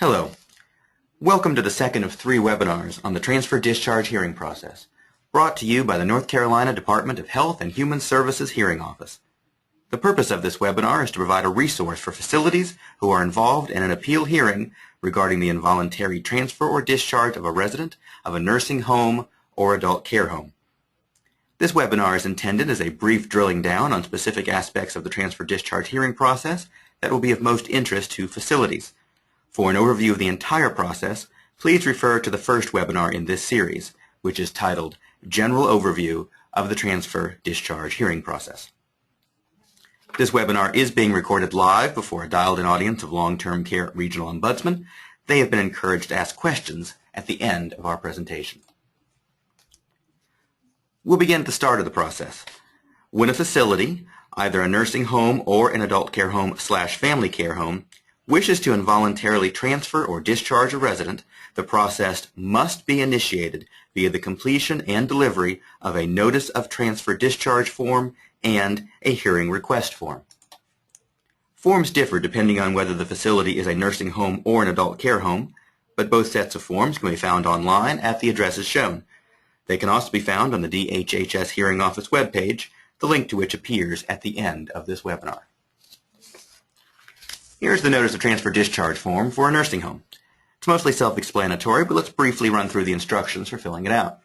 Hello. Welcome to the second of 3 webinars on the transfer discharge hearing process, brought to you by the North Carolina Department of Health and Human Services Hearing Office. The purpose of this webinar is to provide a resource for facilities who are involved in an appeal hearing regarding the involuntary transfer or discharge of a resident of a nursing home or adult care home. This webinar is intended as a brief drilling down on specific aspects of the transfer discharge hearing process that will be of most interest to facilities. For an overview of the entire process, please refer to the first webinar in this series, which is titled General Overview of the Transfer Discharge Hearing Process. This webinar is being recorded live before a dialed-in audience of long-term care regional ombudsmen. They have been encouraged to ask questions at the end of our presentation. We'll begin at the start of the process. When a facility, either a nursing home or an adult care home / family care home, wishes to involuntarily transfer or discharge a resident, the process must be initiated via the completion and delivery of a Notice of Transfer Discharge form and a Hearing Request form. Forms differ depending on whether the facility is a nursing home or an adult care home, but both sets of forms can be found online at the addresses shown. They can also be found on the DHHS Hearing Office webpage, the link to which appears at the end of this webinar. Here's the Notice of Transfer Discharge form for a nursing home. It's mostly self-explanatory, but let's briefly run through the instructions for filling it out.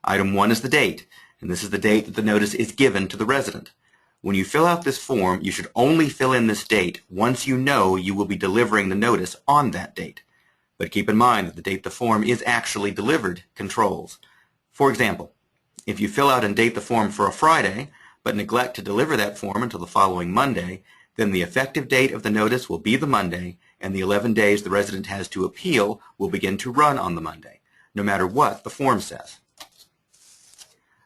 Item 1 is the date, and this is the date that the notice is given to the resident. When you fill out this form, you should only fill in this date once you know you will be delivering the notice on that date. But keep in mind that the date the form is actually delivered controls. For example, if you fill out and date the form for a Friday, but neglect to deliver that form until the following Monday, then the effective date of the notice will be the Monday, and the 11 days the resident has to appeal will begin to run on the Monday, no matter what the form says.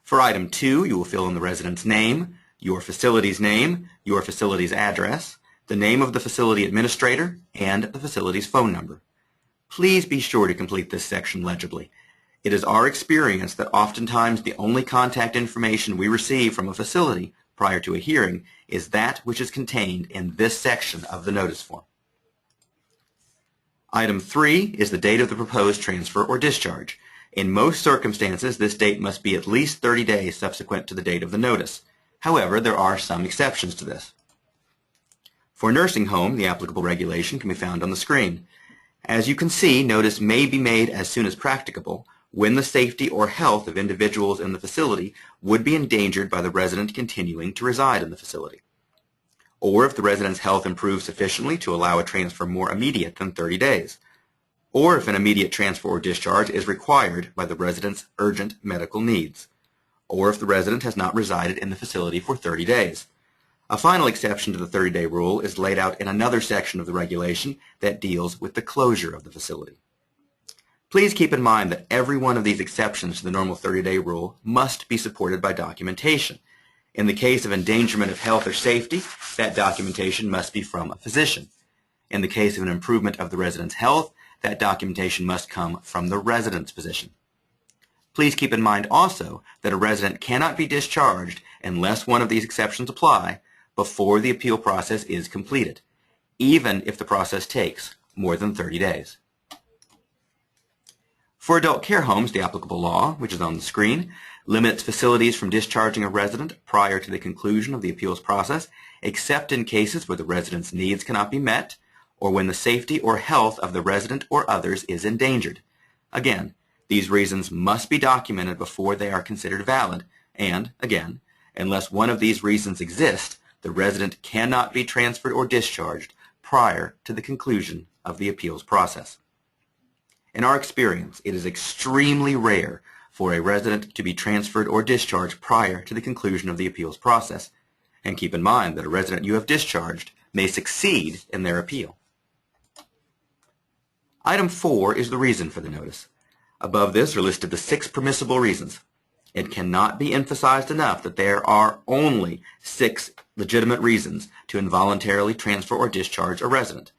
For item 2, you will fill in the resident's name, your facility's address, the name of the facility administrator, and the facility's phone number. Please be sure to complete this section legibly. It is our experience that oftentimes the only contact information we receive from a facility prior to a hearing is that which is contained in this section of the notice form. Item 3 is the date of the proposed transfer or discharge. In most circumstances, this date must be at least 30 days subsequent to the date of the notice. However, there are some exceptions to this. For nursing home, the applicable regulation can be found on the screen. As you can see, notice may be made as soon as practicable when the safety or health of individuals in the facility would be endangered by the resident continuing to reside in the facility, or if the resident's health improves sufficiently to allow a transfer more immediate than 30 days, or if an immediate transfer or discharge is required by the resident's urgent medical needs, or if the resident has not resided in the facility for 30 days. A final exception to the 30-day rule is laid out in another section of the regulation that deals with the closure of the facility. Please keep in mind that every one of these exceptions to the normal 30-day rule must be supported by documentation. In the case of endangerment of health or safety, that documentation must be from a physician. In the case of an improvement of the resident's health, that documentation must come from the resident's physician. Please keep in mind also that a resident cannot be discharged unless one of these exceptions apply before the appeal process is completed, even if the process takes more than 30 days. For adult care homes, the applicable law, which is on the screen, limits facilities from discharging a resident prior to the conclusion of the appeals process, except in cases where the resident's needs cannot be met or when the safety or health of the resident or others is endangered. Again, these reasons must be documented before they are considered valid, and, again, unless one of these reasons exists, the resident cannot be transferred or discharged prior to the conclusion of the appeals process. In our experience, it is extremely rare for a resident to be transferred or discharged prior to the conclusion of the appeals process, and keep in mind that a resident you have discharged may succeed in their appeal. Item 4 is the reason for the notice. Above this are listed the 6 permissible reasons. It cannot be emphasized enough that there are only 6 legitimate reasons to involuntarily transfer or discharge a resident.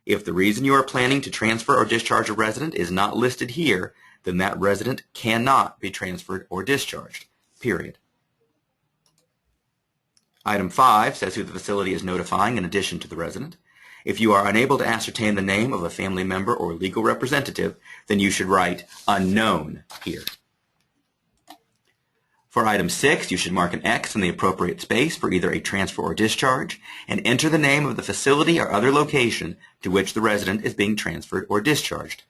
If the reason you are planning to transfer or discharge a resident is not listed here, then that resident cannot be transferred or discharged, period. Item 5 says who the facility is notifying in addition to the resident. If you are unable to ascertain the name of a family member or legal representative, then you should write unknown here. For item 6, you should mark an X in the appropriate space for either a transfer or discharge, and enter the name of the facility or other location to which the resident is being transferred or discharged.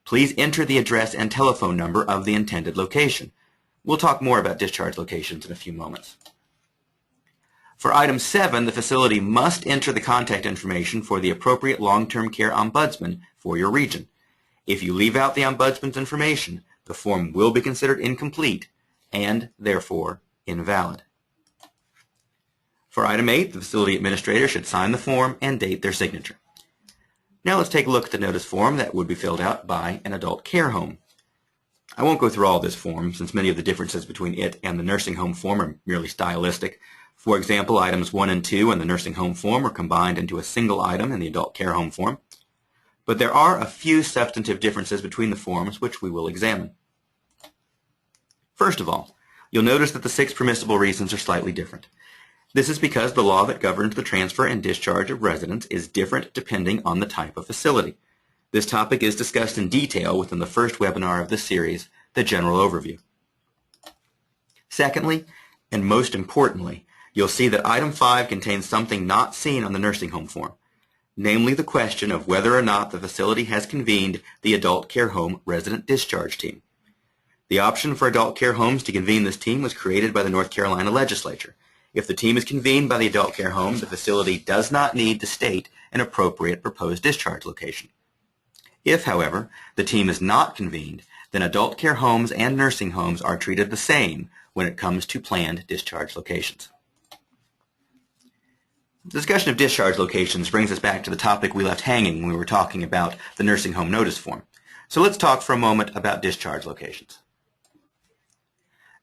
Please enter the address and telephone number of the intended location. We'll talk more about discharge locations in a few moments. For item 7, the facility must enter the contact information for the appropriate long-term care ombudsman for your region. If you leave out the ombudsman's information, the form will be considered incomplete and therefore invalid. For item 8, the facility administrator should sign the form and date their signature. Now let's take a look at the notice form that would be filled out by an adult care home. I won't go through all this form since many of the differences between it and the nursing home form are merely stylistic. For example, items 1 and 2 in the nursing home form are combined into a single item in the adult care home form. But there are a few substantive differences between the forms which we will examine. First of all, you'll notice that the 6 permissible reasons are slightly different. This is because the law that governs the transfer and discharge of residents is different depending on the type of facility. This topic is discussed in detail within the first webinar of this series, the General Overview. Secondly, and most importantly, you'll see that item 5 contains something not seen on the nursing home form, namely the question of whether or not the facility has convened the adult care home resident discharge team. The option for adult care homes to convene this team was created by the North Carolina legislature. If the team is convened by the adult care home, the facility does not need to state an appropriate proposed discharge location. If, however, the team is not convened, then adult care homes and nursing homes are treated the same when it comes to planned discharge locations. The discussion of discharge locations brings us back to the topic we left hanging when we were talking about the nursing home notice form. So let's talk for a moment about discharge locations.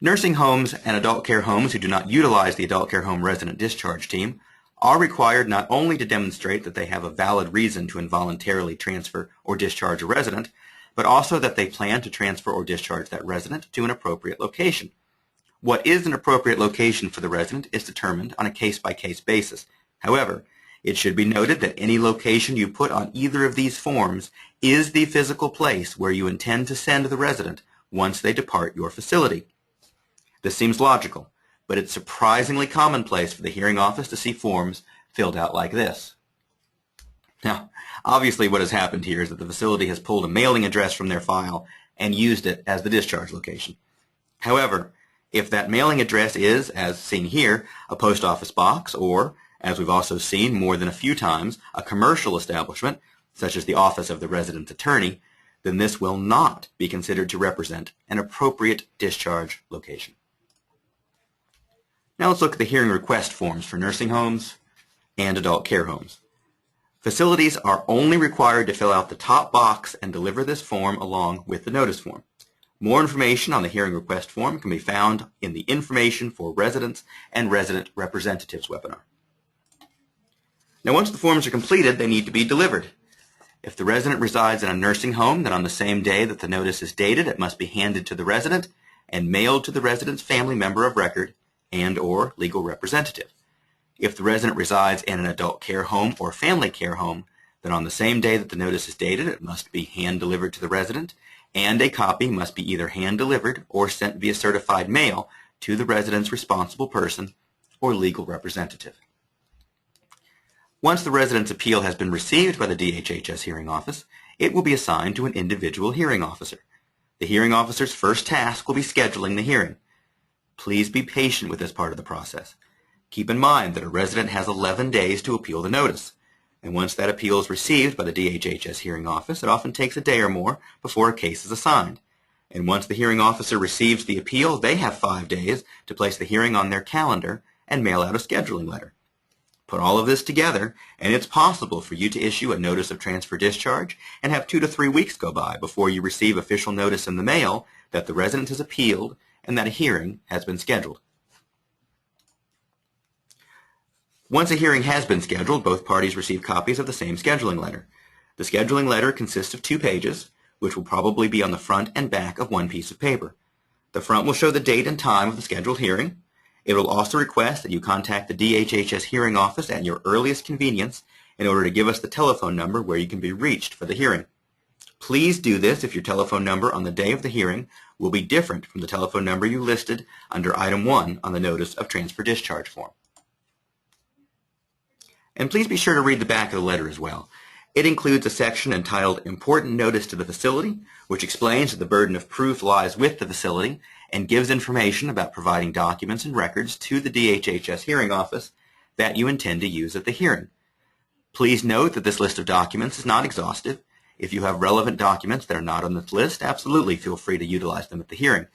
Nursing homes and adult care homes who do not utilize the adult care home resident discharge team are required not only to demonstrate that they have a valid reason to involuntarily transfer or discharge a resident, but also that they plan to transfer or discharge that resident to an appropriate location. What is an appropriate location for the resident is determined on a case-by-case basis. However, it should be noted that any location you put on either of these forms is the physical place where you intend to send the resident once they depart your facility. This seems logical, but it's surprisingly commonplace for the hearing office to see forms filled out like this. Now, obviously what has happened here is that the facility has pulled a mailing address from their file and used it as the discharge location. However, if that mailing address is, as seen here, a post office box or, as we've also seen more than a few times, a commercial establishment, such as the office of the resident's attorney, then this will not be considered to represent an appropriate discharge location. Now let's look at the hearing request forms for nursing homes and adult care homes. Facilities are only required to fill out the top box and deliver this form along with the notice form. More information on the hearing request form can be found in the Information for Residents and Resident Representatives webinar. Now once the forms are completed, they need to be delivered. If the resident resides in a nursing home, then on the same day that the notice is dated, it must be handed to the resident and mailed to the resident's family member of record and or legal representative. If the resident resides in an adult care home or family care home, then on the same day that the notice is dated, it must be hand-delivered to the resident, and a copy must be either hand-delivered or sent via certified mail to the resident's responsible person or legal representative. Once the resident's appeal has been received by the DHHS hearing office, it will be assigned to an individual hearing officer. The hearing officer's first task will be scheduling the hearing. Please be patient with this part of the process. Keep in mind that a resident has 11 days to appeal the notice, and once that appeal is received by the DHHS hearing office, it often takes a day or more before a case is assigned. And once the hearing officer receives the appeal, they have 5 days to place the hearing on their calendar and mail out a scheduling letter. Put all of this together, and it's possible for you to issue a notice of transfer discharge and have 2 to 3 weeks go by before you receive official notice in the mail that the resident has appealed and that a hearing has been scheduled. Once a hearing has been scheduled, both parties receive copies of the same scheduling letter. The scheduling letter consists of 2 pages, which will probably be on the front and back of 1 piece of paper. The front will show the date and time of the scheduled hearing. It will also request that you contact the DHHS hearing office at your earliest convenience in order to give us the telephone number where you can be reached for the hearing. Please do this if your telephone number on the day of the hearing will be different from the telephone number you listed under Item 1 on the Notice of Transfer Discharge form. And please be sure to read the back of the letter as well. It includes a section entitled Important Notice to the Facility, which explains that the burden of proof lies with the facility and gives information about providing documents and records to the DHHS hearing office that you intend to use at the hearing. Please note that this list of documents is not exhaustive. If you have relevant documents that are not on this list, absolutely feel free to utilize them at the hearing.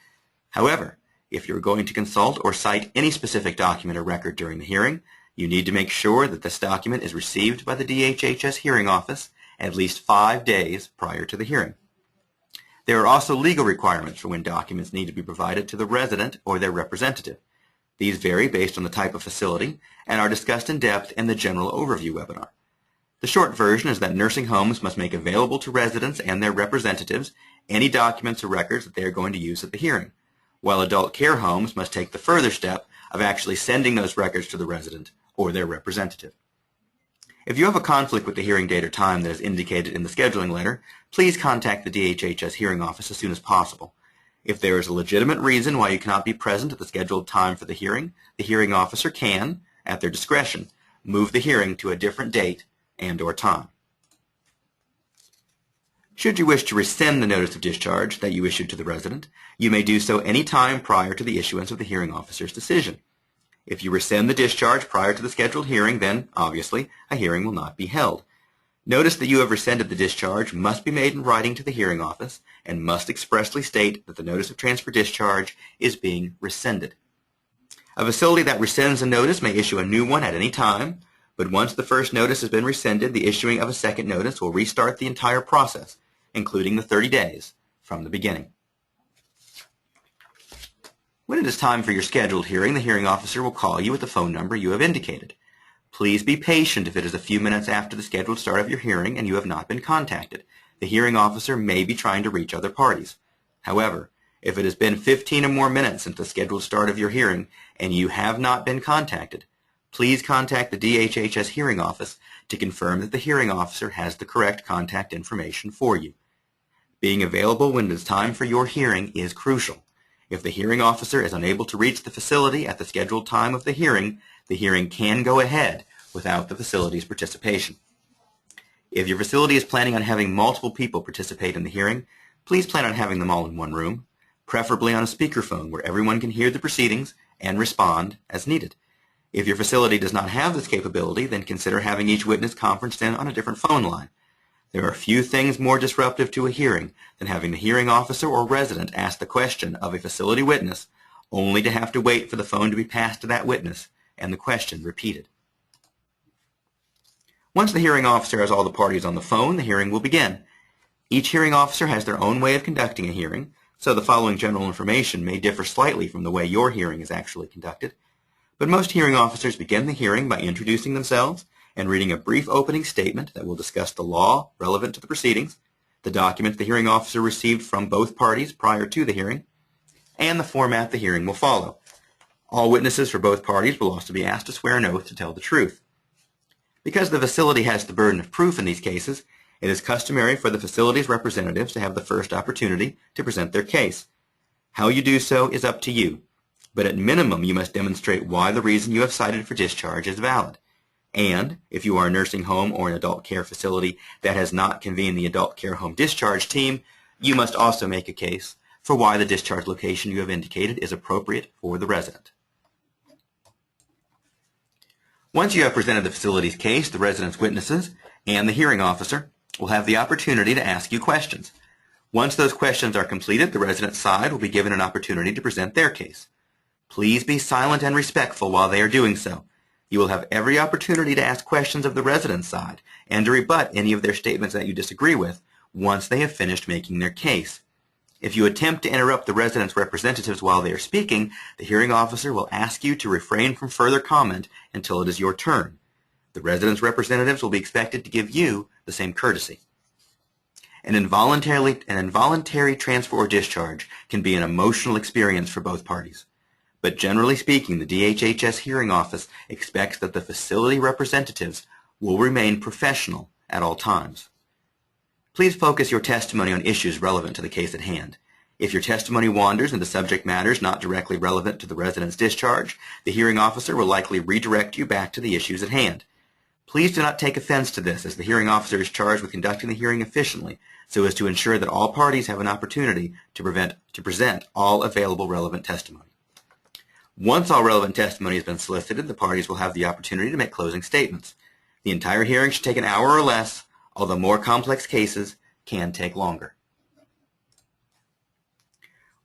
However, if you're going to consult or cite any specific document or record during the hearing, you need to make sure that this document is received by the DHHS hearing office at least 5 days prior to the hearing. There are also legal requirements for when documents need to be provided to the resident or their representative. These vary based on the type of facility and are discussed in depth in the General Overview webinar. The short version is that nursing homes must make available to residents and their representatives any documents or records that they are going to use at the hearing, while adult care homes must take the further step of actually sending those records to the resident or their representative. If you have a conflict with the hearing date or time that is indicated in the scheduling letter, please contact the DHHS hearing office as soon as possible. If there is a legitimate reason why you cannot be present at the scheduled time for the hearing officer can, at their discretion, move the hearing to a different date and/or time. Should you wish to rescind the notice of discharge that you issued to the resident, you may do so any time prior to the issuance of the hearing officer's decision. If you rescind the discharge prior to the scheduled hearing, then, obviously, a hearing will not be held. Notice that you have rescinded the discharge must be made in writing to the hearing office and must expressly state that the notice of transfer discharge is being rescinded. A facility that rescinds a notice may issue a new one at any time, but once the first notice has been rescinded, the issuing of a second notice will restart the entire process, including the 30 days from the beginning. When it is time for your scheduled hearing, the hearing officer will call you at the phone number you have indicated. Please be patient if it is a few minutes after the scheduled start of your hearing and you have not been contacted. The hearing officer may be trying to reach other parties. However, if it has been 15 or more minutes since the scheduled start of your hearing and you have not been contacted, please contact the DHHS hearing office to confirm that the hearing officer has the correct contact information for you. Being available when it is time for your hearing is crucial. If the hearing officer is unable to reach the facility at the scheduled time of the hearing can go ahead without the facility's participation. If your facility is planning on having multiple people participate in the hearing, please plan on having them all in one room, preferably on a speakerphone where everyone can hear the proceedings and respond as needed. If your facility does not have this capability, then consider having each witness conferenced in on a different phone line. There are few things more disruptive to a hearing than having the hearing officer or resident ask the question of a facility witness only to have to wait for the phone to be passed to that witness and the question repeated. Once the hearing officer has all the parties on the phone, the hearing will begin. Each hearing officer has their own way of conducting a hearing, so the following general information may differ slightly from the way your hearing is actually conducted. But most hearing officers begin the hearing by introducing themselves and reading a brief opening statement that will discuss the law relevant to the proceedings, the documents the hearing officer received from both parties prior to the hearing, and the format the hearing will follow. All witnesses for both parties will also be asked to swear an oath to tell the truth. Because the facility has the burden of proof in these cases, it is customary for the facility's representatives to have the first opportunity to present their case. How you do so is up to you, but at minimum you must demonstrate why the reason you have cited for discharge is valid. And if you are a nursing home or an adult care facility that has not convened the adult care home discharge team, you must also make a case for why the discharge location you have indicated is appropriate for the resident. Once you have presented the facility's case, the resident's witnesses and the hearing officer will have the opportunity to ask you questions. Once those questions are completed, the resident's side will be given an opportunity to present their case. Please be silent and respectful while they are doing so. You will have every opportunity to ask questions of the resident's side and to rebut any of their statements that you disagree with once they have finished making their case. If you attempt to interrupt the resident's representatives while they are speaking, the hearing officer will ask you to refrain from further comment until it is your turn. The resident's representatives will be expected to give you the same courtesy. An involuntary transfer or discharge can be an emotional experience for both parties. But generally speaking, the DHHS hearing office expects that the facility representatives will remain professional at all times. Please focus your testimony on issues relevant to the case at hand. If your testimony wanders into subject matters not directly relevant to the resident's discharge, the hearing officer will likely redirect you back to the issues at hand. Please do not take offense to this, as the hearing officer is charged with conducting the hearing efficiently so as to ensure that all parties have an opportunity to present all available relevant testimony. Once all relevant testimony has been solicited, the parties will have the opportunity to make closing statements. The entire hearing should take an hour or less, although more complex cases can take longer.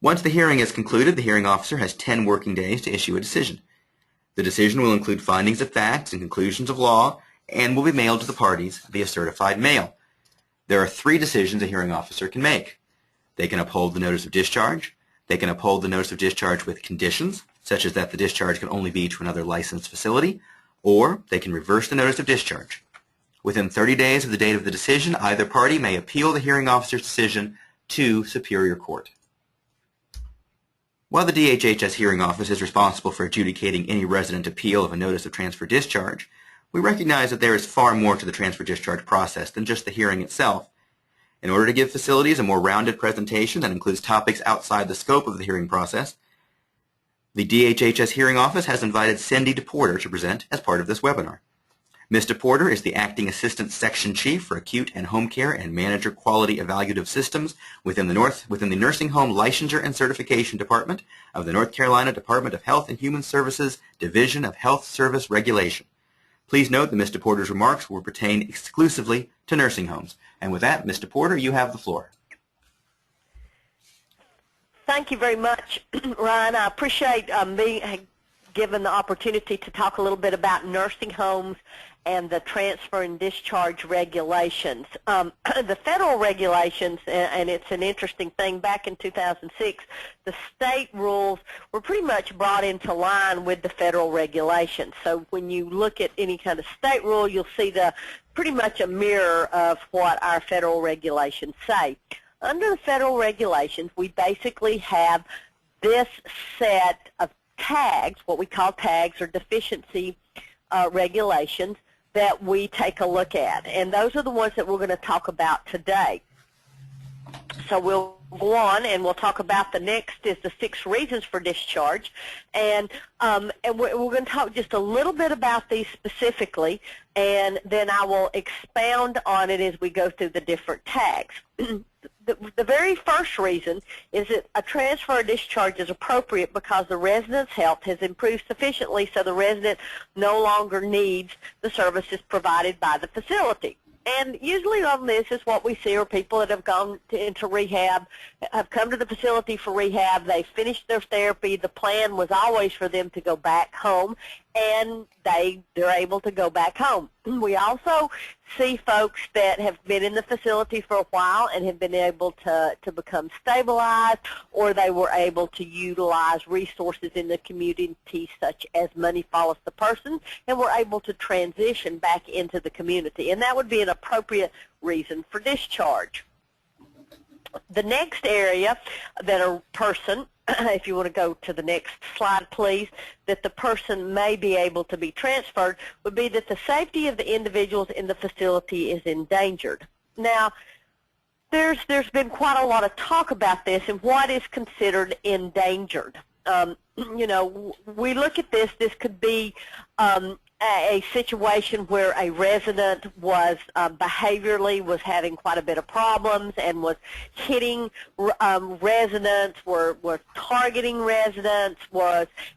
Once the hearing is concluded, the hearing officer has 10 working days to issue a decision. The decision will include findings of facts and conclusions of law and will be mailed to the parties via certified mail. There are 3 decisions a hearing officer can make. They can uphold the notice of discharge, they can uphold the notice of discharge with conditions, such as that the discharge can only be to another licensed facility, or they can reverse the notice of discharge. Within 30 days of the date of the decision, either party may appeal the hearing officer's decision to Superior Court. While the DHHS hearing office is responsible for adjudicating any resident appeal of a notice of transfer discharge, we recognize that there is far more to the transfer discharge process than just the hearing itself. In order to give facilities a more rounded presentation that includes topics outside the scope of the hearing process, the DHHS hearing office has invited Cindy DePorter to present as part of this webinar. Ms. DePorter is the Acting Assistant Section Chief for Acute and Home Care and Manager Quality Evaluative Systems within the Nursing Home Licensure and Certification Department of the North Carolina Department of Health and Human Services Division of Health Service Regulation. Please note that Ms. DePorter's remarks will pertain exclusively to nursing homes. And with that, Ms. DePorter, you have the floor. Thank you very much, Ryan. I appreciate being given the opportunity to talk a little bit about nursing homes and the transfer and discharge regulations. The federal regulations, and it's an interesting thing, back in 2006, the state rules were pretty much brought into line with the federal regulations. So when you look at any kind of state rule, you'll see pretty much a mirror of what our federal regulations say. Under the federal regulations, we basically have this set of tags, what we call tags or deficiency regulations, that we take a look at. And those are the ones that we're going to talk about today. So we'll go on and we'll talk about the next is the 6 reasons for discharge. And we're going to talk just a little bit about these specifically, and then I will expound on it as we go through the different tags. The very first reason is that a transfer or discharge is appropriate because the resident's health has improved sufficiently so the resident no longer needs the services provided by the facility. And usually on this is what we see are people that have gone into rehab, have come to the facility for rehab, they finished their therapy, the plan was always for them to go back home, and they're able to go back home. We also see folks that have been in the facility for a while and have been able to become stabilized, or they were able to utilize resources in the community such as Money Follows the Person, and were able to transition back into the community. And that would be an appropriate reason for discharge. The next area that a person, if you want to go to the next slide, please, that the person may be able to be transferred would be that the safety of the individuals in the facility is endangered. Now, there's been quite a lot of talk about this and what is considered endangered. You know, we look at this could be a situation where a resident was behaviorally was having quite a bit of problems and was hitting residents, were targeting residents,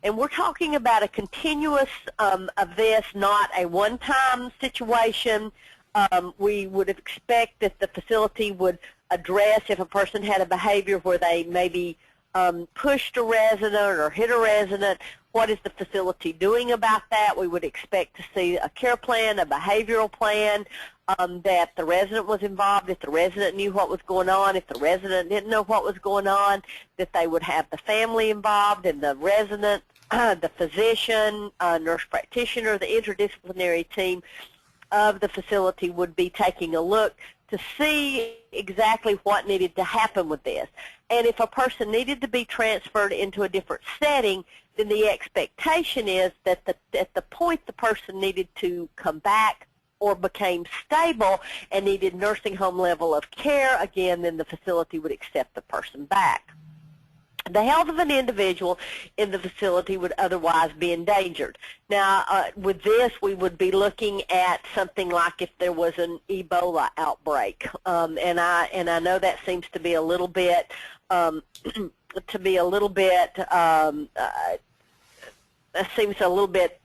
and we're talking about a continuous of this, not a one-time situation. We would expect that the facility would address if a person had a behavior where they maybe pushed a resident or hit a resident. What is the facility doing about that? We would expect to see a care plan, a behavioral plan, that the resident was involved, if the resident knew what was going on, if the resident didn't know what was going on, that they would have the family involved and the resident, the physician, nurse practitioner, the interdisciplinary team of the facility would be taking a look to see exactly what needed to happen with this. And if a person needed to be transferred into a different setting, then the expectation is that at the point the person needed to come back or became stable and needed nursing home level of care, again, then the facility would accept the person back. The health of an individual in the facility would otherwise be endangered. Now, with this, we would be looking at something like if there was an Ebola outbreak, and I know that seems to be a little bit seems a little bit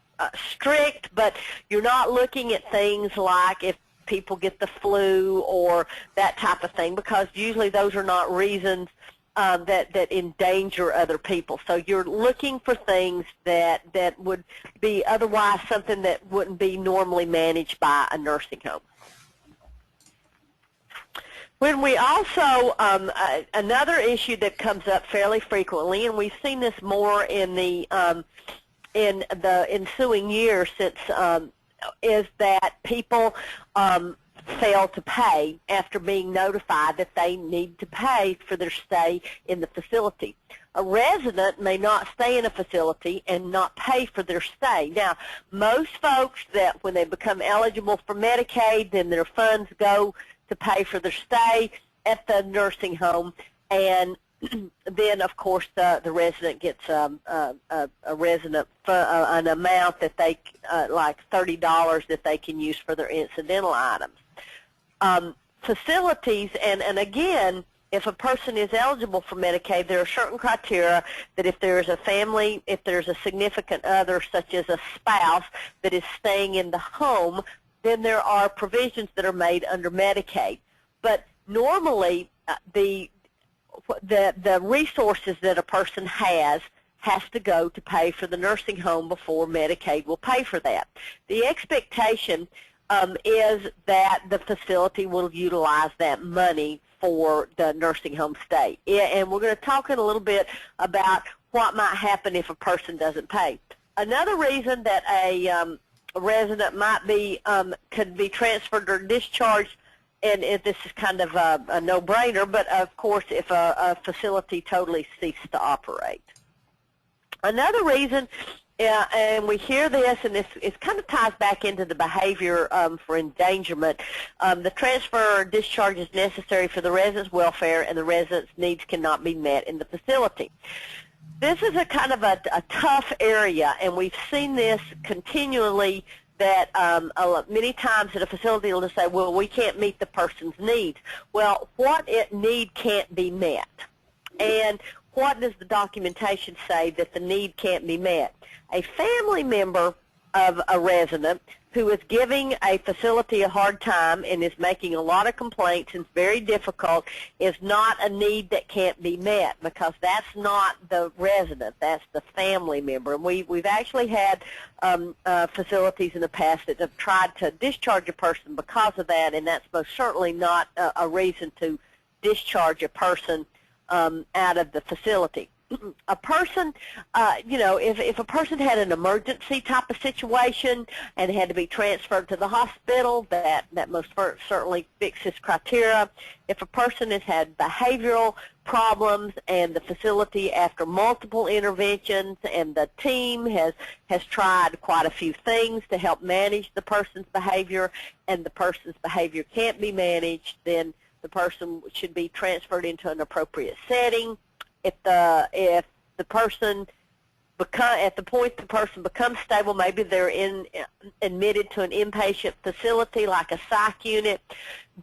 strict, but you're not looking at things like if people get the flu or that type of thing, because usually those are not reasons that endanger other people. So you're looking for things that would be otherwise something that wouldn't be normally managed by a nursing home. When we also, another issue that comes up fairly frequently, and we've seen this more in the ensuing years since, is that people fail to pay after being notified that they need to pay for their stay in the facility. A resident may not stay in a facility and not pay for their stay. Now, most folks that when they become eligible for Medicaid, then their funds go to pay for their stay at the nursing home, and then, of course, the resident gets an amount that they, like $30 that they can use for their incidental items. Facilities, and again, if a person is eligible for Medicaid, there are certain criteria that if there is a family, if there's a significant other, such as a spouse, that is staying in the home, then there are provisions that are made under Medicaid. But normally, the resources that a person has to go to pay for the nursing home before Medicaid will pay for that. The expectation is that the facility will utilize that money for the nursing home stay. And we're going to talk in a little bit about what might happen if a person doesn't pay. Another reason that a resident might be could be transferred or discharged, and if this is kind of a no-brainer, but of course if a facility totally ceases to operate. Another reason, and we hear this, and it kind of ties back into the behavior for endangerment. The transfer or discharge is necessary for the resident's welfare, and the resident's needs cannot be met in the facility. This is a kind of a tough area, and we've seen this continually, that many times at a facility will just say, well, we can't meet the person's needs. Well, what need can't be met? And what does the documentation say that the need can't be met? A family member of a resident who is giving a facility a hard time and is making a lot of complaints and it's very difficult is not a need that can't be met, because that's not the resident, that's the family member. And we've actually had facilities in the past that have tried to discharge a person because of that, and that's most certainly not a reason to discharge a person out of the facility. A person, if a person had an emergency type of situation and had to be transferred to the hospital, that most certainly fits this criteria. If a person has had behavioral problems and the facility, after multiple interventions, and the team has tried quite a few things to help manage the person's behavior, and the person's behavior can't be managed, then the person should be transferred into an appropriate setting. If the person at the point the person becomes stable, maybe they're admitted to an inpatient facility like a psych unit,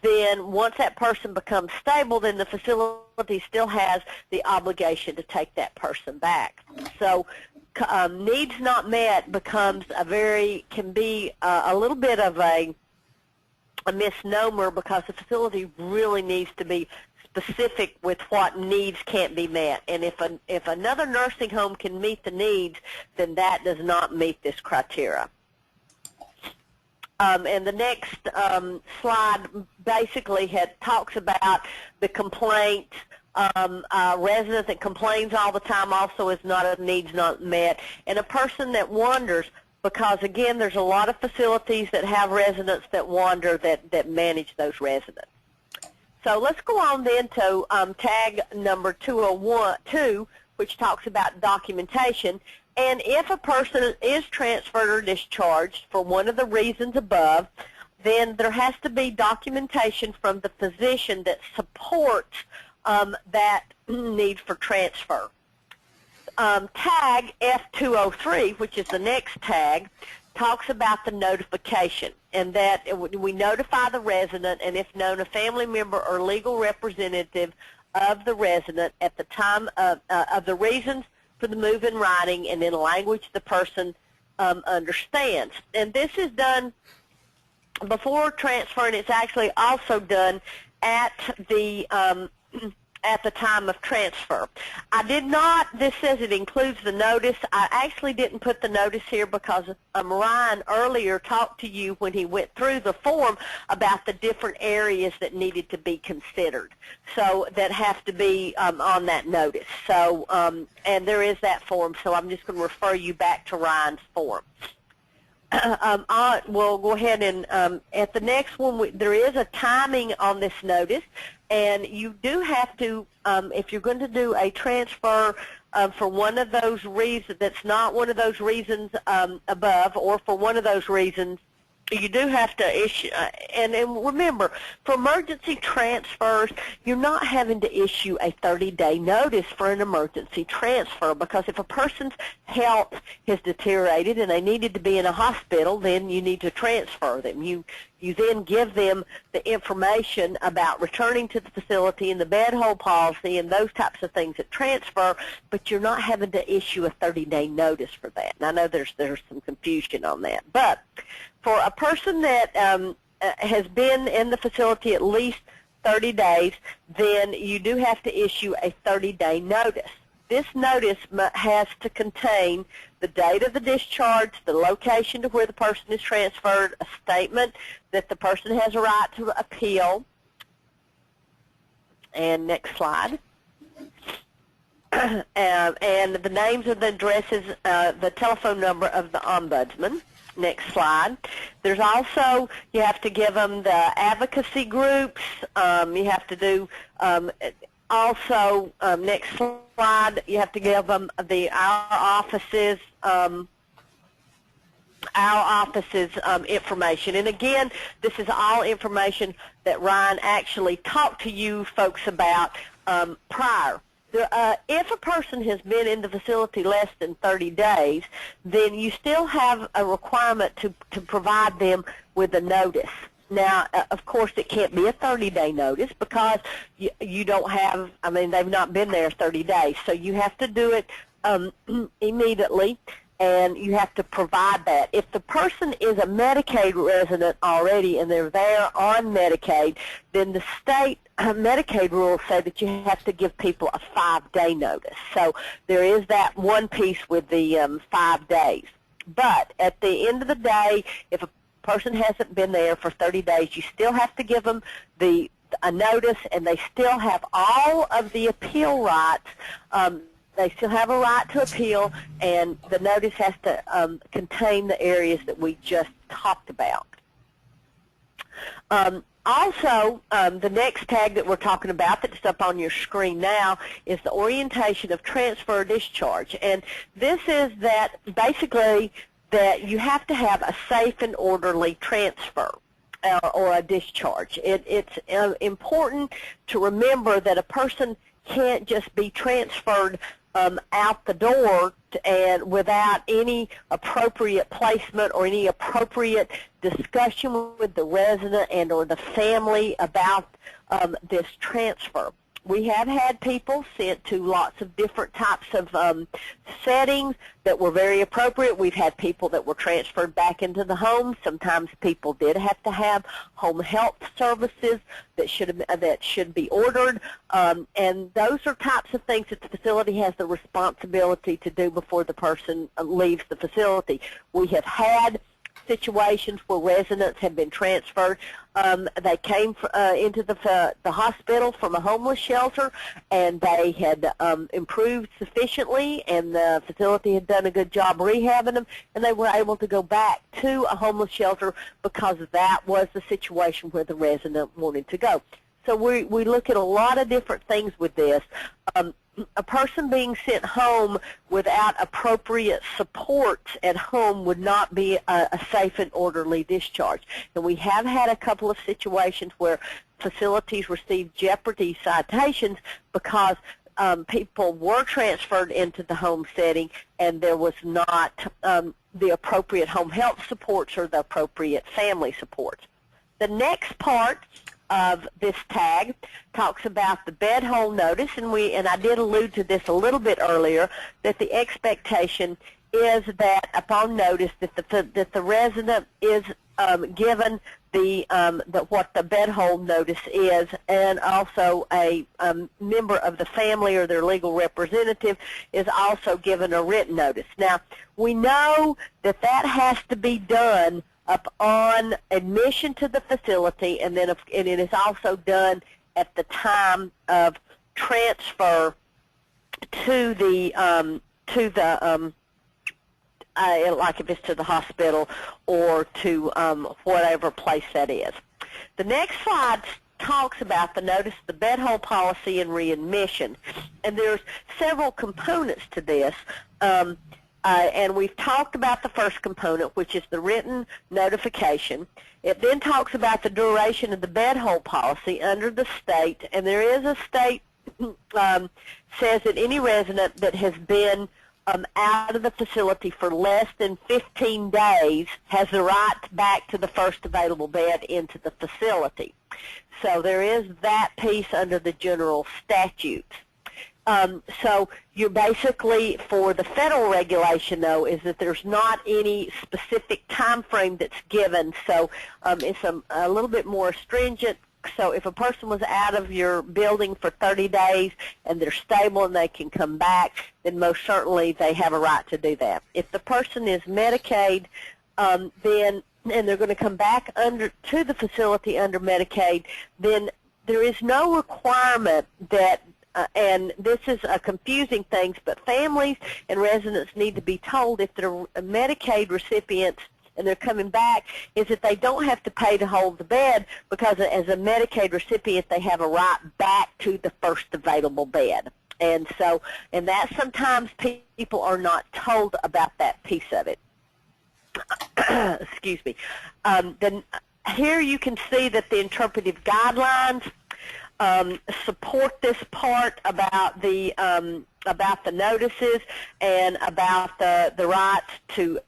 then once that person becomes stable, then the facility still has the obligation to take that person back. So needs not met becomes can be a little bit of a misnomer, because the facility really needs to be specific with what needs can't be met. And if another nursing home can meet the needs, then that does not meet this criteria. And the next slide basically talks about the complaints. A resident that complains all the time also is not a needs not met. And a person that wanders, because again, there's a lot of facilities that have residents that wander that manage those residents. So let's go on then to tag number 201, which talks about documentation. And if a person is transferred or discharged for one of the reasons above, then there has to be documentation from the physician that supports that need for transfer. Tag F203, which is the next tag, talks about the notification, and that we notify the resident, and if known, a family member or legal representative of the resident at the time of the reasons for the move in writing and in language the person understands. And this is done before transfer, and it's actually also done at the time of transfer. I did not, this says it includes the notice. I actually didn't put the notice here because Ryan earlier talked to you when he went through the form about the different areas that needed to be considered. So that have to be on that notice. So, and there is that form, so I'm just going to refer you back to Ryan's form. We'll go ahead and at the next one, there is a timing on this notice, and you do have to, if you're going to do a transfer for one of those reasons, that's not one of those reasons above, or for one of those reasons, you do have to issue, and remember, for emergency transfers, you're not having to issue a 30-day notice for an emergency transfer, because if a person's health has deteriorated and they needed to be in a hospital, then you need to transfer them. You then give them the information about returning to the facility and the bed hold policy and those types of things at transfer, but you're not having to issue a 30-day notice for that. And I know there's some confusion on that. But for a person that has been in the facility at least 30 days, then you do have to issue a 30-day notice. This notice has to contain the date of the discharge, the location to where the person is transferred, a statement that the person has a right to appeal. And next slide. And the names of the addresses, the telephone number of the ombudsman. Next slide. There's also, you have to give them the advocacy groups. You have to do also, next slide, you have to give them our office's information. And again, this is all information that Ryan actually talked to you folks about prior. If a person has been in the facility less than 30 days, then you still have a requirement to provide them with a notice. Now, of course, it can't be a 30-day notice because you don't have, I mean, they've not been there 30 days. So you have to do it immediately, and you have to provide that. If the person is a Medicaid resident already and they're there on Medicaid, then the state Medicaid rules say that you have to give people a 5-day notice. So there is that one piece with the 5 days. But at the end of the day, if a person hasn't been there for 30 days, you still have to give them a notice, and they still have all of the appeal rights. They still have a right to appeal, and the notice has to contain the areas that we just talked about. Also, the next tag that we're talking about that's up on your screen now is the orientation of transfer or discharge. And this is that basically that you have to have a safe and orderly transfer or a discharge. It's important to remember that a person can't just be transferred out the door and without any appropriate placement or any appropriate discussion with the resident and or the family about this transfer. We have had people sent to lots of different types of settings that were very appropriate. We've had people that were transferred back into the home. Sometimes people did have to have home health services that should be ordered, and those are types of things that the facility has the responsibility to do before the person leaves the facility. We have had situations where residents have been transferred. They came into the hospital from a homeless shelter, and they had improved sufficiently, and the facility had done a good job rehabbing them, and they were able to go back to a homeless shelter because that was the situation where the resident wanted to go. So we look at a lot of different things with this. a person being sent home without appropriate supports at home would not be a safe and orderly discharge. And we have had a couple of situations where facilities received jeopardy citations because people were transferred into the home setting and there was not the appropriate home health supports or the appropriate family supports. The next part of this tag talks about the bed hole notice, and I did allude to this a little bit earlier, that the expectation is that upon notice that the resident is given what the bed hole notice is, and also a member of the family or their legal representative is also given a written notice. Now, we know that that has to be done upon admission to the facility, and then and it is also done at the time of transfer to the like if it's to the hospital or to whatever place that is. The next slide talks about the notice of the bed hole policy and readmission, and there's several components to this. And we've talked about the first component, which is the written notification. It then talks about the duration of the bed hole policy under the state, and there is a state says that any resident that has been out of the facility for less than 15 days has the right back to the first available bed into the facility. So there is that piece under the general statutes. So you're basically, for the federal regulation, though, is that there's not any specific time frame that's given. So it's a little bit more stringent. So if a person was out of your building for 30 days and they're stable and they can come back, then most certainly they have a right to do that. If the person is Medicaid, then and they're going to come back to the facility under Medicaid, then there is no requirement that and this is a confusing thing, but families and residents need to be told if they're Medicaid recipients and they're coming back, is that they don't have to pay to hold the bed, because as a Medicaid recipient they have a right back to the first available bed. And so, and that sometimes people are not told about that piece of it. Excuse me. Then here you can see that the interpretive guidelines support this part about the notices and about the rights to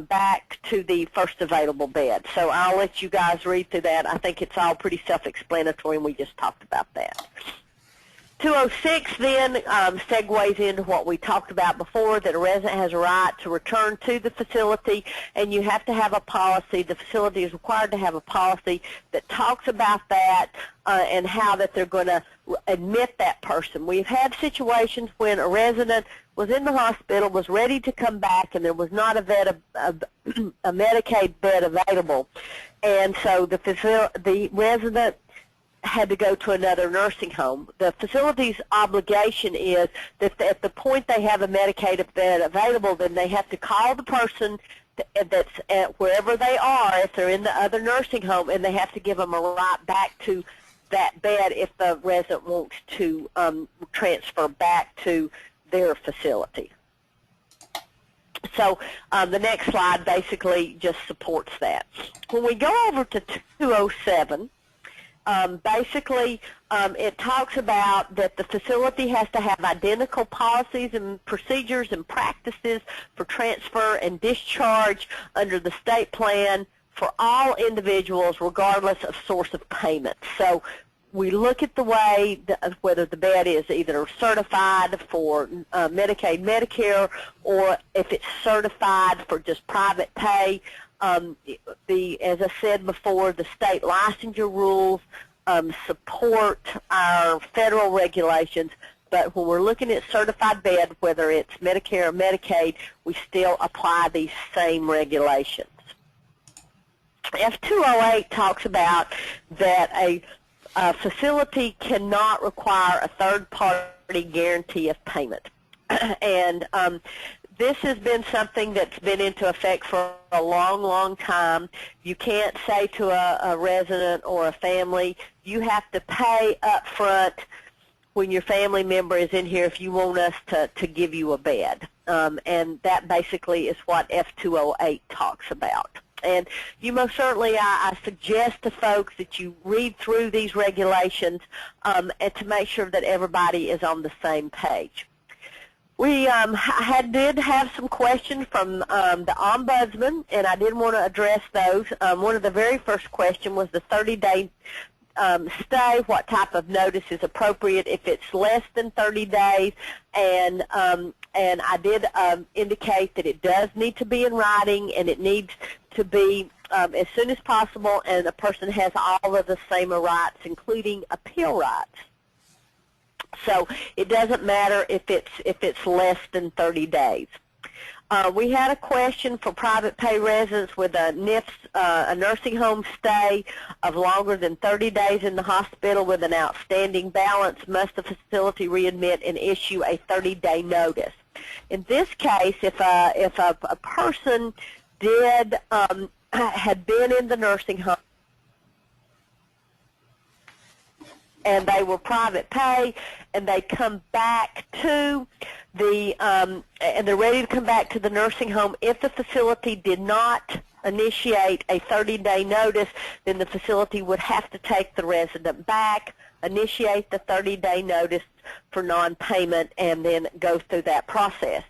back to the first available bed. So I'll let you guys read through that. I think it's all pretty self-explanatory, and we just talked about that. 206 then segues into what we talked about before, that a resident has a right to return to the facility, and you have to have a policy. The facility is required to have a policy that talks about that and how that they're going to admit that person. We've had situations when a resident was in the hospital, was ready to come back, and there was not a Medicaid bed available, and so the resident had to go to another nursing home. The facility's obligation is that at the point they have a Medicaid bed available, then they have to call the person that's at wherever they are, if they're in the other nursing home, and they have to give them a right back to that bed if the resident wants to transfer back to their facility. So the next slide basically just supports that. When we go over to 207, basically, it talks about that the facility has to have identical policies and procedures and practices for transfer and discharge under the state plan for all individuals, regardless of source of payment. So we look at the way whether the bed is either certified for Medicaid, Medicare, or if it's certified for just private pay. As I said before, the state licensure rules support our federal regulations, but when we're looking at certified bed, whether it's Medicare or Medicaid, we still apply these same regulations. F208 talks about that a facility cannot require a third-party guarantee of payment. And this has been something that's been into effect for a long, long time. You can't say to a resident or a family, you have to pay up front when your family member is in here if you want us to give you a bed. And that basically is what F208 talks about. And you most certainly, I suggest to folks that you read through these regulations and to make sure that everybody is on the same page. We did have some questions from the Ombudsman, and I did want to address those. One of the very first questions was the 30-day stay, what type of notice is appropriate if it's less than 30 days, and I did indicate that it does need to be in writing, and it needs to be as soon as possible, and a person has all of the same rights, including appeal rights. So it doesn't matter if it's less than 30 days. We had a question for private pay residents with a a nursing home stay of longer than 30 days in the hospital with an outstanding balance. Must the facility readmit and issue a 30-day notice? In this case, if a person had been in the nursing home and they were private pay, and they come back to the, and they're ready to come back to the nursing home, if the facility did not initiate a 30-day notice, then the facility would have to take the resident back, initiate the 30-day notice for non-payment, and then go through that process.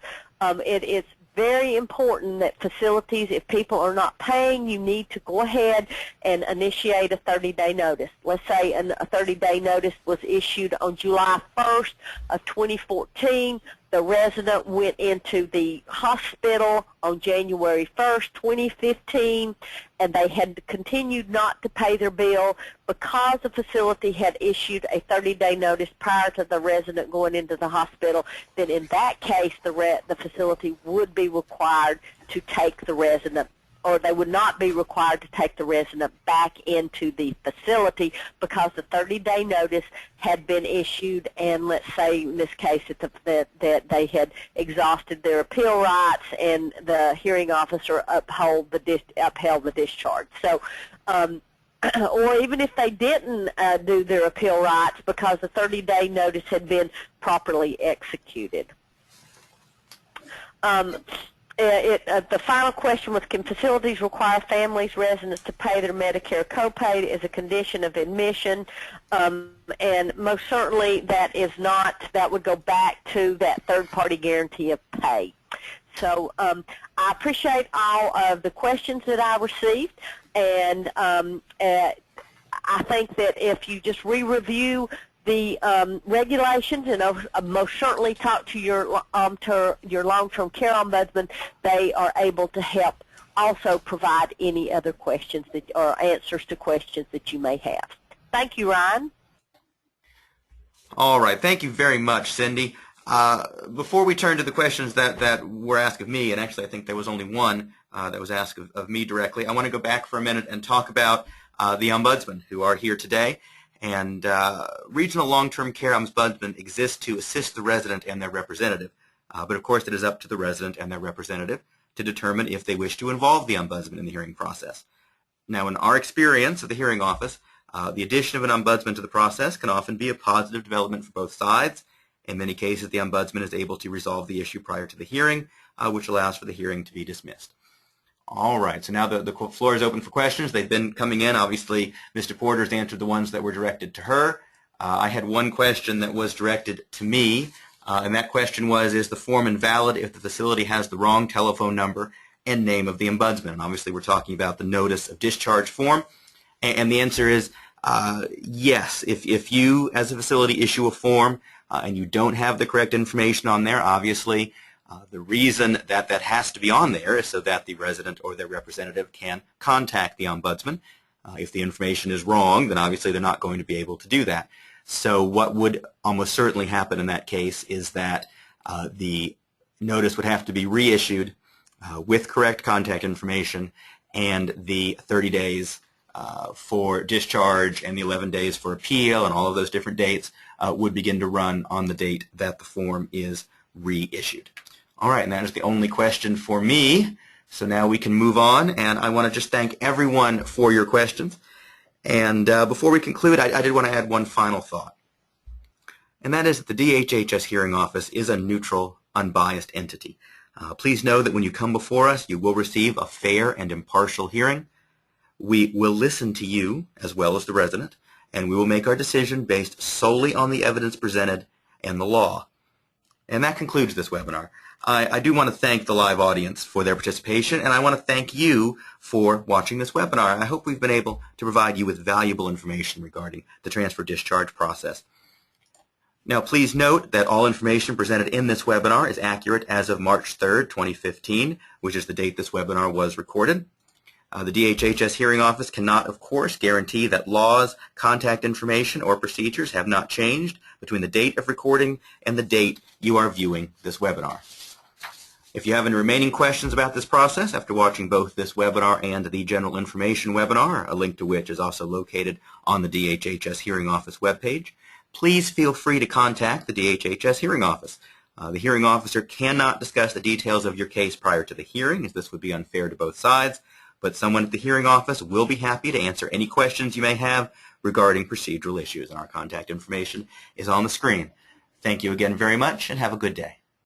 It is very important that facilities, if people are not paying, you need to go ahead and initiate a 30-day notice. Let's say a 30-day notice was issued on July 1st of 2014. The resident went into the hospital on January 1st, 2015, and they had continued not to pay their bill because the facility had issued a 30-day notice prior to the resident going into the hospital. Then in that case, the facility would be required to take the resident, or they would not be required to take the resident back into the facility because the 30-day notice had been issued, and let's say in this case that they had exhausted their appeal rights and the hearing officer upheld the discharge. So, or even if they didn't do their appeal rights because the 30-day notice had been properly executed. The final question was, can facilities require families, residents to pay their Medicare copay as a condition of admission? And most certainly that would go back to that third-party guarantee of pay. So I appreciate all of the questions that I received, and I think that if you just re-review the regulations, and most certainly talk to your long-term care ombudsman, they are able to help also provide any other questions or answers to questions that you may have. Thank you, Ryan. All right. Thank you very much, Cindy. Before we turn to the questions that were asked of me, and actually I think there was only one that was asked of me directly, I want to go back for a minute and talk about the ombudsman who are here today. And regional long-term care ombudsman exists to assist the resident and their representative. But of course it is up to the resident and their representative to determine if they wish to involve the ombudsman in the hearing process. Now, in our experience at the hearing office, the addition of an ombudsman to the process can often be a positive development for both sides. In many cases, the ombudsman is able to resolve the issue prior to the hearing, which allows for the hearing to be dismissed. All right, so now the floor is open for questions. They've been coming in. Obviously, Mr. Porter's answered the ones that were directed to her. I had one question that was directed to me, and that question was, is the form invalid if the facility has the wrong telephone number and name of the ombudsman? And obviously, we're talking about the notice of discharge form, and the answer is yes. If you, as a facility, issue a form and you don't have the correct information on there, obviously, the reason that has to be on there is so that the resident or their representative can contact the ombudsman. If the information is wrong, then obviously they're not going to be able to do that. So what would almost certainly happen in that case is that the notice would have to be reissued with correct contact information, and the 30 days for discharge and the 11 days for appeal and all of those different dates would begin to run on the date that the form is reissued. All right, and that is the only question for me. So now we can move on, and I want to just thank everyone for your questions. And before we conclude, I did want to add one final thought. and that is that the DHHS Hearing Office is a neutral, unbiased entity. Please know that when you come before us, you will receive a fair and impartial hearing. We will listen to you as well as the resident, and we will make our decision based solely on the evidence presented and the law. And that concludes this webinar. I do want to thank the live audience for their participation, and I want to thank you for watching this webinar. I hope we've been able to provide you with valuable information regarding the transfer discharge process. Now, please note that all information presented in this webinar is accurate as of March 3rd, 2015, which is the date this webinar was recorded. The DHHS Hearing Office cannot, of course, guarantee that laws, contact information, or procedures have not changed between the date of recording and the date you are viewing this webinar. If you have any remaining questions about this process after watching both this webinar and the General Information webinar, a link to which is also located on the DHHS Hearing Office webpage, please feel free to contact the DHHS Hearing Office. The hearing officer cannot discuss the details of your case prior to the hearing, as this would be unfair to both sides, but someone at the hearing office will be happy to answer any questions you may have regarding procedural issues, and our contact information is on the screen. Thank you again very much, and have a good day.